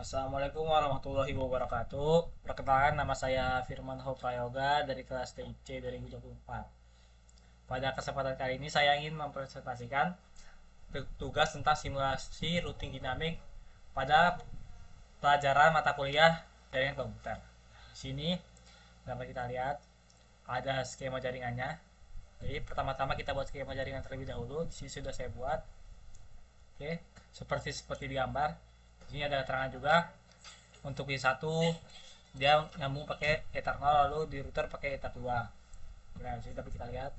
Assalamualaikum warahmatullahi wabarakatuh. Perkenalkan, nama saya Firman Prayoga dari kelas TIC 2024. Pada kesempatan kali ini saya ingin mempresentasikan tugas tentang simulasi routing dinamik pada pelajaran mata kuliah jaringan komputer. Di sini dapat kita lihat ada skema jaringannya. Jadi pertama-tama kita buat skema jaringan terlebih dahulu. Di sini sudah saya buat. Oke, seperti di gambar. Di sini ada keterangan juga. Untuk V1 dia nyambung pakai Ethernet, lalu di router pakai Ether 2. Nah, sini dapat kita lihat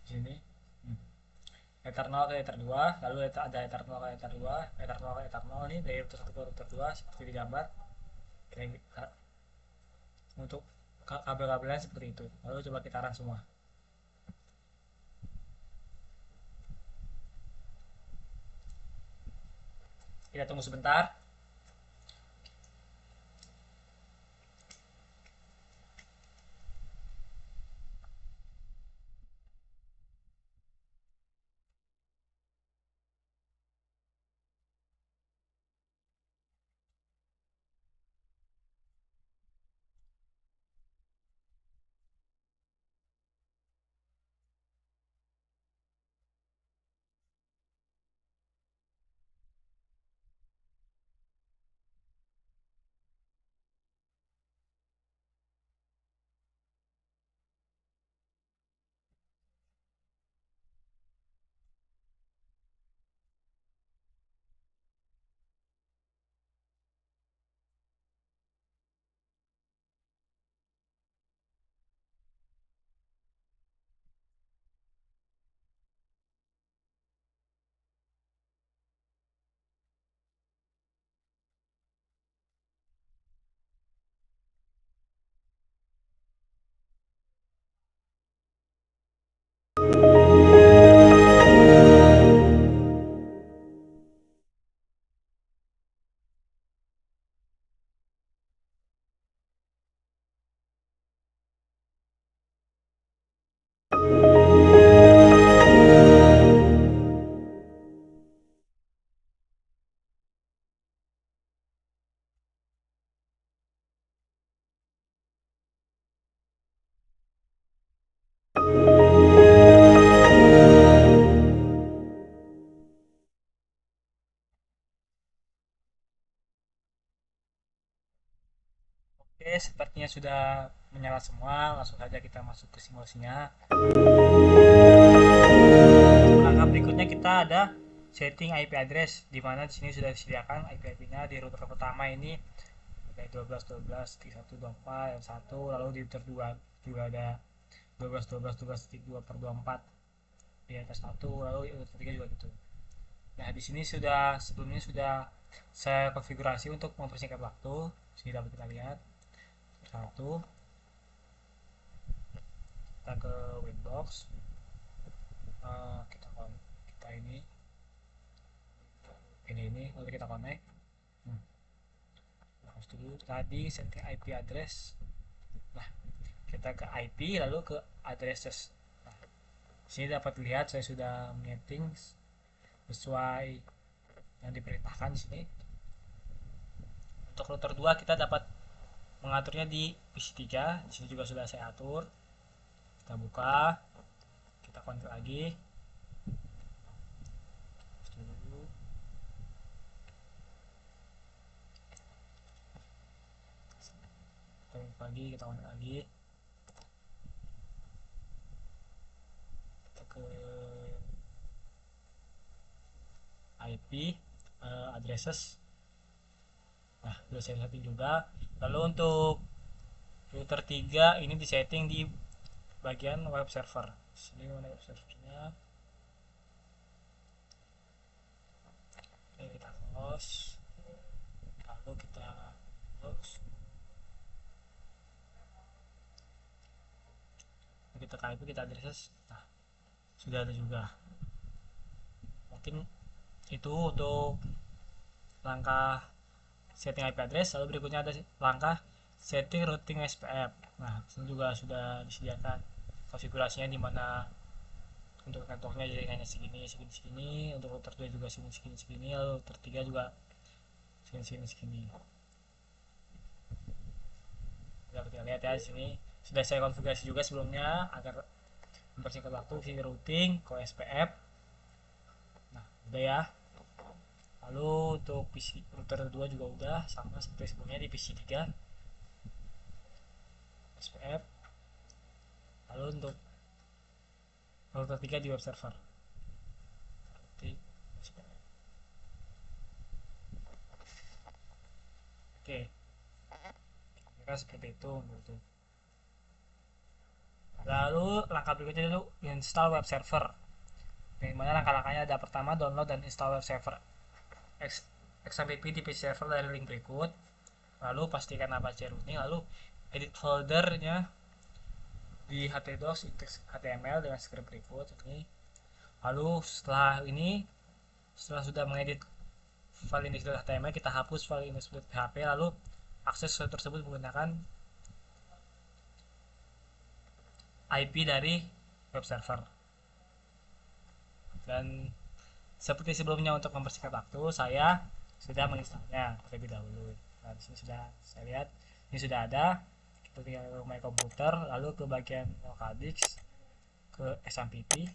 di sini. Ether 0 ke Ether 2, lalu ada Ether 0 ke Ether 2, Ether 0 ke Ether 0 ini dari router 1 ke router 2 seperti di gambar. Untuk kabel-kabelnya seperti itu. Lalu coba kita run semua. Kita tunggu sebentar. Oke, sepertinya sudah menyala semua. Langsung saja kita masuk ke simulasinya. Langkah berikutnya kita ada setting IP address, di mana di sini sudah disediakan IP-nya di router pertama ini ada 12.12.31.24 lalu di router 2 juga ada 12.12.12.2/24 di atas satu, lalu router 3 juga gitu. Nah, di sini sebelumnya sudah saya konfigurasi untuk mempersingkat waktu. Sini dapat kita lihat. Satu, kita ke Winbox. Kita ini lalu kita connect. Harus dulu tadi setting IP address. Nah, kita ke IP lalu ke addresses. Nah, sini dapat lihat saya sudah menyeting sesuai yang diperintahkan di sini. Untuk router 2 kita dapat mengaturnya di PC3. Di sini juga sudah saya atur. Kita buka, kita konfig lagi. Kita konfig lagi. Kita ke IP addresses. Nah, sudah saya setting juga. Lalu untuk router 3 ini disetting di bagian web server. Sini mana web servernya? Oke, kita close. Lalu kita close. Kita ke IP, kita addresses. Nah, sudah ada juga. Mungkin itu untuk langkah setting IP address. Lalu berikutnya ada langkah setting routing SPF. Nah, ini juga sudah disediakan konfigurasinya, di mana untuk kantornya jadi hanya segini segini segini, untuk router 2 juga segini segini segini, lalu router 3 juga segini segini segini. Bisa kita lihat ya di sini sudah saya konfigurasi juga sebelumnya agar mempersingkat waktu di routing ke SPF. Nah udah ya. Lalu untuk PC router 2 juga udah sama seperti sebelumnya di PC 3 SPF. Lalu untuk router 3 di web server. Oke, kira seperti itu gitu. Lalu langkah berikutnya itu install web server. Dimana langkah-langkahnya ada pertama download dan install web server XMPP di PC server dari link berikut. Lalu pastikan Apache routing, lalu edit foldernya di htdocs index html dengan script berikut ini. Lalu setelah sudah mengedit file index.html, kita hapus file index.php, lalu akses file tersebut menggunakan IP dari web server. Dan seperti sebelumnya untuk mempersingkat waktu, saya sudah menginstalnya terlebih dahulu. Nah, di sini sudah saya lihat ini sudah ada. Kita tinggal ke My Computer, lalu ke bagian localdisk, ke XMPP.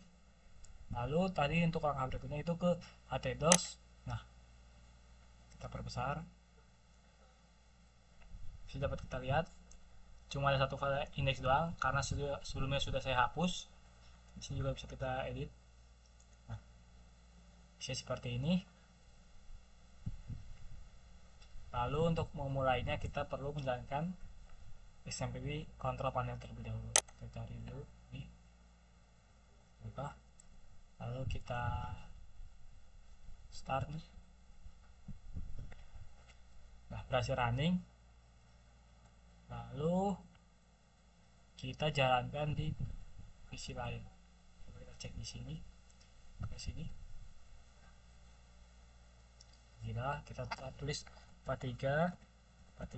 Lalu tadi untuk langkah berikutnya itu ke htdocs. Nah, kita perbesar. Sudah dapat kita lihat cuma ada satu file index doang karena sebelumnya sudah saya hapus. Di sini juga bisa kita edit. Nah, bisa seperti ini. Lalu untuk memulainya kita perlu menjalankan XMPP control panel terlebih dahulu. Kita cari dulu ini, buka, lalu kita start nih. Nah, berhasil running. Lalu kita jalankan di PC lain. Kita cek di sini, ke sini. Gila, kita tulis 43 1.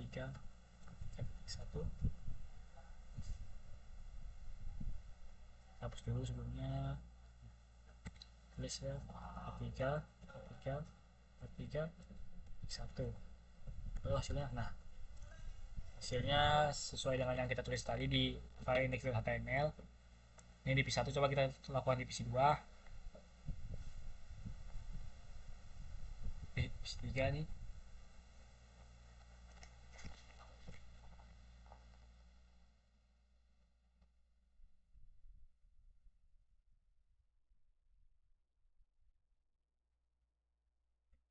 Hapus dulu sebelumnya. Tulis ya 43 1. Lalu hasilnya, nah hasilnya sesuai dengan yang kita tulis tadi di file index.html. Ini di PC1, coba kita lakukan di PC2, di PC3 nih.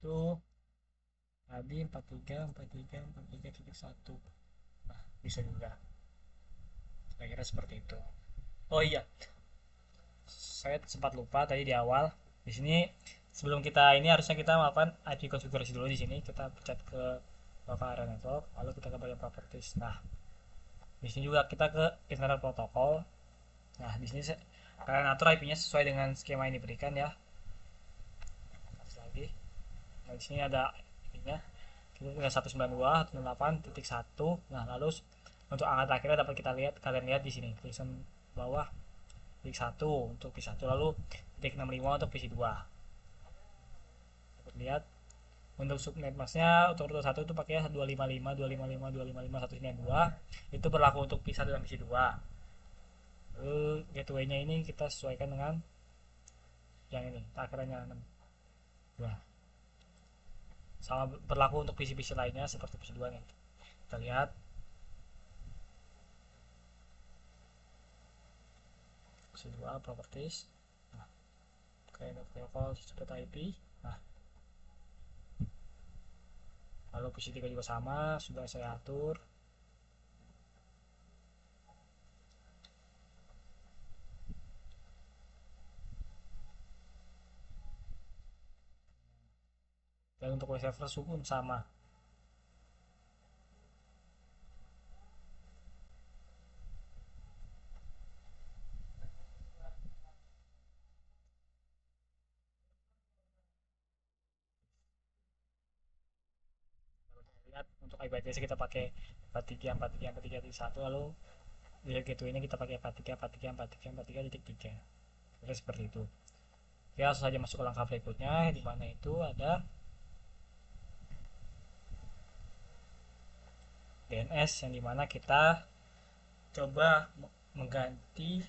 Itu tadi 43 1. Nah, bisa juga. Saya kira seperti itu. Oh iya, saya sempat lupa tadi di awal. Di sini sebelum kita ini harusnya kita melakukan IP konfigurasi dulu. Di sini kita pencet ke local area network, lalu kita ke bagian properties. Nah, di sini juga kita ke internet protocol. Nah, di sini kalian atur IP-nya sesuai dengan skema yang diberikan ya. Lagi. Nah, di sini ada IP-nya. Kita tinggal 192.168.1. Nah, lalu untuk angka terakhirnya dapat kalian lihat di sini tulisan bawah titik 1 untuk PC1, lalu titik 65 untuk PC2. Dapat lihat untuk subnet masknya untuk router 1 itu pakai 255.255.255.192. Itu berlaku untuk PC1 dan PC2. Lalu gateway-nya ini kita sesuaikan dengan yang ini, takarannya 6. Sama berlaku untuk PC-PC lainnya seperti PC2 nih. Kita lihat PC2 properties. Nah, kayak protocol IP. Nah, lalu PC3 juga sama, sudah saya atur. Dan untuk web server pun sama. Lihat untuk IP address kita pakai 43.43.43.1, lalu di gateway ini kita pakai 43.43.43.3. Jadi seperti itu. Ya, langsung saja masuk ke langkah berikutnya, di mana itu ada DNS, yang dimana kita coba mengganti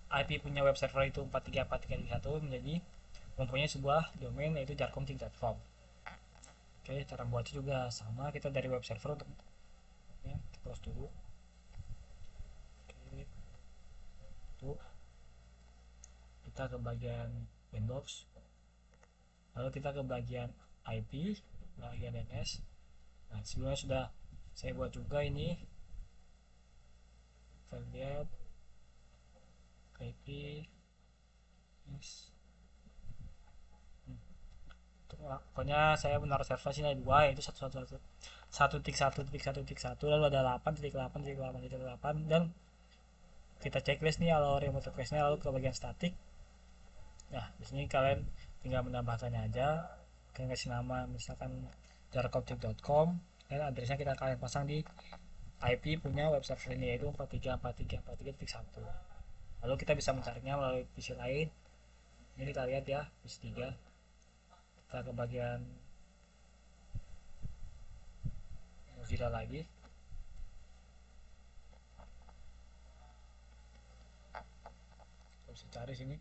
IP punya web server itu 434331 menjadi mempunyai sebuah domain yaitu jarcom.com. Oke, cara membuatnya juga sama, kita dari web server untuk ya, kita close dulu. Oke, itu kita ke bagian Windows, lalu kita ke bagian IP, bagian DNS. Nah, sebelumnya sudah saya buat juga ini, kita lihat IP yes. Pokoknya saya menaruh server sini ada dua, yaitu 1.1.1.1.1 lalu ada 8.8.8.8 dan kita checklist nih kalau remote requestnya, lalu ke bagian static. Nah, di sini kalian tinggal menambahkannya aja, kalian kasih nama misalkan jarcom.com dan adresnya kita kalian pasang di IP punya web server ini yaitu 434343.1. Lalu kita bisa mencarinya melalui PC lain. Ini kita lihat ya, PC 3. Kita ke bagian Mozilla lagi. Kita bisa cari sini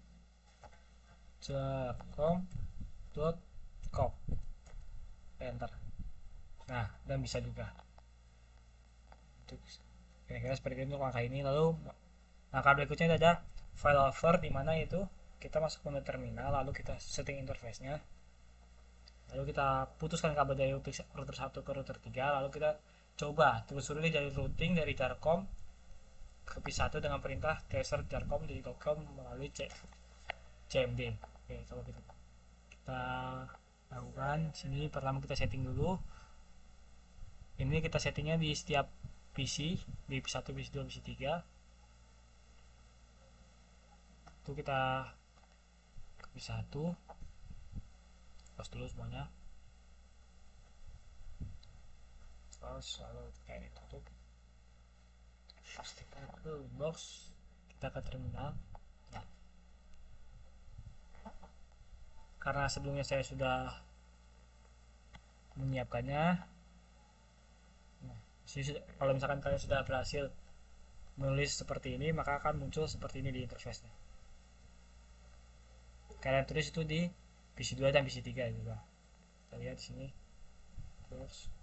jarcom.com, enter. Nah, dan bisa juga kira-kira seperti itu untuk langkah ini. Lalu langkah berikutnya ada failover, dimana itu kita masuk menu terminal, lalu kita setting interface nya, lalu kita putuskan kabel dari router 1 ke router 3, lalu kita coba telusuri dari routing dari Jarcom ke P1 dengan perintah tracer jarcom di .com melalui cmd. Oke, coba kita lakukan. Sini pertama kita setting dulu, ini kita settingnya di setiap PC, di P1, PC2, PC3. Itu kita ke P1, close dulu semuanya, close, lalu kayak ini tutup. Kita ke box, kita ke terminal. Nah, karena sebelumnya saya sudah menyiapkannya, nah, kalau misalkan kalian sudah berhasil menulis seperti ini, maka akan muncul seperti ini di interface-nya. Kalian tulis itu di PC2 dan PC3 juga. Kita lihat di sini. Terus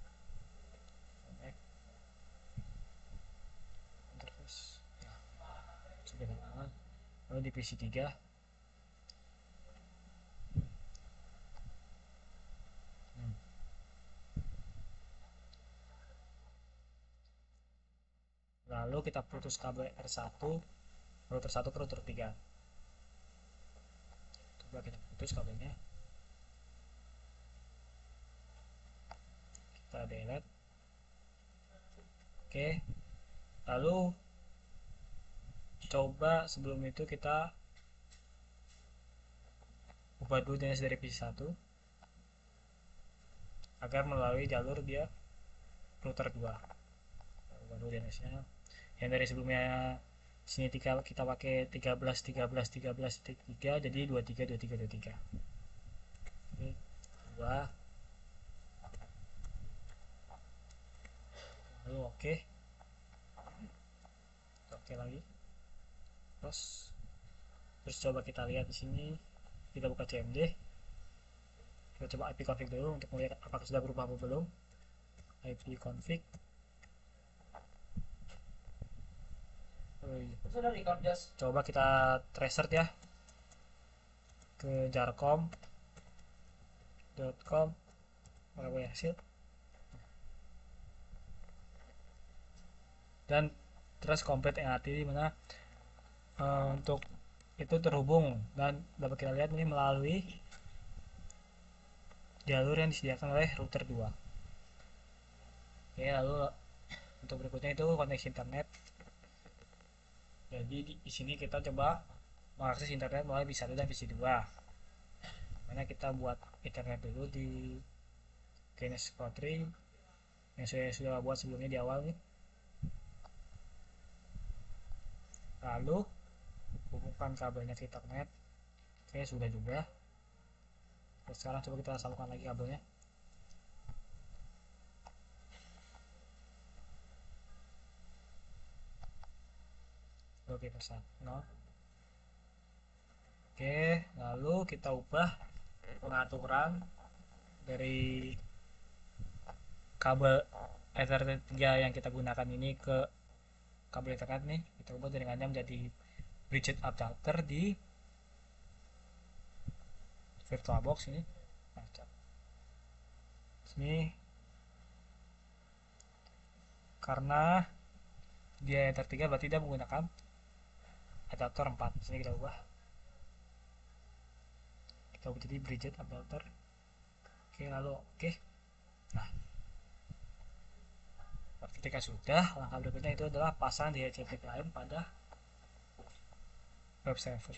interface. Nah, lalu di PC3 lalu kita putus kabel R1 router 1 ke router 3. Coba kita putus kabelnya, kita delete. Oke, lalu coba sebelum itu kita ubah dulu DNS dari PC1 agar melalui jalur dia router 2. Ubah dulu DNS nya yang dari sebelumnya sini kita pakai 13.13.13.3 jadi 23.23.23. Oke, 2 lalu oke lagi, terus coba kita lihat di sini, kita buka cmd, kita coba IP config dulu untuk melihat apakah sudah berubah atau belum. IP config, coba kita tracer ya ke jarcom.com, berhasil, dan terus komplit NAT di mana untuk itu terhubung, dan dapat kita lihat ini melalui jalur yang disediakan oleh router 2. Oke, lalu untuk berikutnya itu koneksi internet. Jadi di sini kita coba mengakses internet melalui PC1 dan PC2. Mana kita buat internet dulu di DNS Country yang saya sudah buat sebelumnya di awal nih. Lalu hubungkan sambungkan kabelnya ke internet. Oke, sudah juga. Terus sekarang coba kita sambungkan lagi kabelnya. Oke, pesan 0. Oke, lalu kita ubah pengaturan dari kabel Ethernet 3 yang kita gunakan ini ke kabel Ethernet nih. Kita ubah jaringannya menjadi bridge adapter di VirtualBox ini. Nah, sini karena dia Ether 3 berarti dia menggunakan adapter 4. Sini kita ubah jadi bridge adapter. Oke, lalu oke. Nah, ketika sudah, langkah berikutnya itu adalah pasang DHCP client pada web server.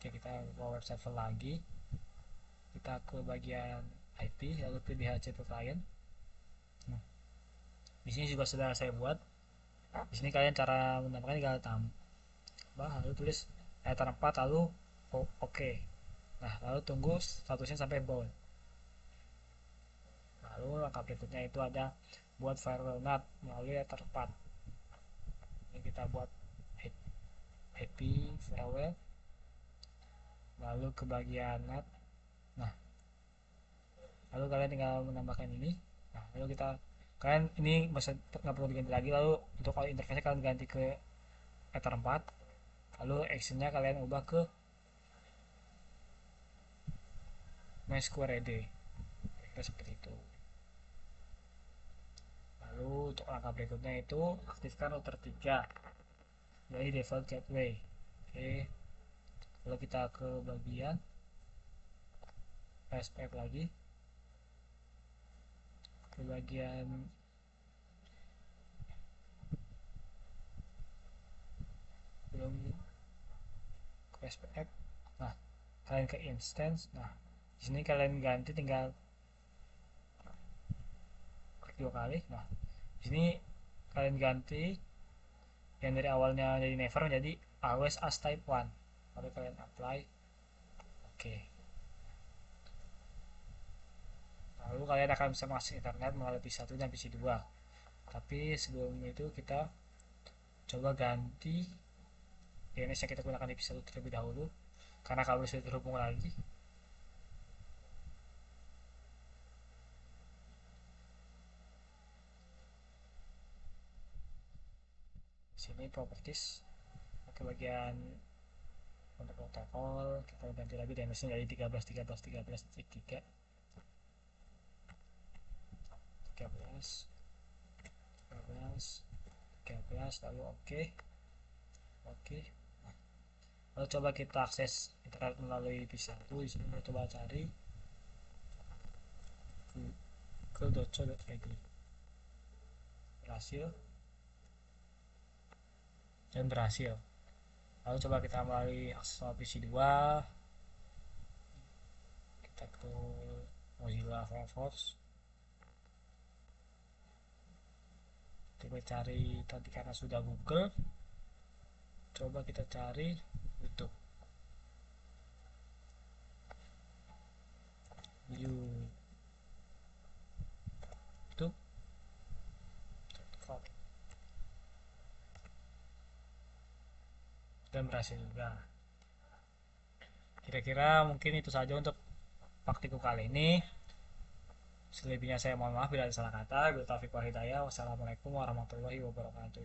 Oke, kita buka web server lagi, kita ke bagian IP, lalu ke DHCP client. Nah, di sini juga sudah saya buat. Di sini kalian cara menambahkan tinggal tambah, lalu tulis ether 4, lalu oke. Nah, lalu tunggu statusnya sampai bound. Lalu langkah berikutnya itu ada buat firewall NAT melalui ether 4. Ini kita buat IP firewall, lalu ke bagian NAT. Nah, lalu kalian tinggal menambahkan ini. Nah, lalu kalian ini nggak perlu diganti lagi. Lalu untuk interface kalian ganti ke ether 4, lalu actionnya kalian ubah ke MySQRD, seperti itu. Lalu untuk langkah berikutnya itu aktifkan router 3 dari default gateway. Oke, lalu kita ke bagian SPF lagi, ke bagian belum ke SPF. Nah, kalian ke instance. Nah, di sini kalian ganti, tinggal klik 2 kali. Nah, di sini kalian ganti yang dari awalnya jadi never menjadi always as type 1. Lalu kalian apply. Oke. Lalu kalian akan bisa mengakses internet melalui PC 1 dan PC 2. Tapi sebelum itu kita coba ganti DNS yang kita gunakan di PC 1 terlebih dahulu, karena kabel sudah terhubung lagi. Sini properties, ke bagian untuk protokol kita ganti lagi DNS-nya dari 13.13.13.3 13 lalu oke. Lalu coba kita akses internet melalui PC1. Di sini kita coba cari google.co.id, berhasil. Lalu coba kita melalui akses PC 2, kita ke Mozilla Firefox, coba cari tadi karena sudah Google, coba kita cari YouTube. Dan berhasil juga. Kira-kira mungkin itu saja untuk praktikum kali ini. Selebihnya saya mohon maaf bila ada salah kata. Wassalamualaikum warahmatullahi wabarakatuh.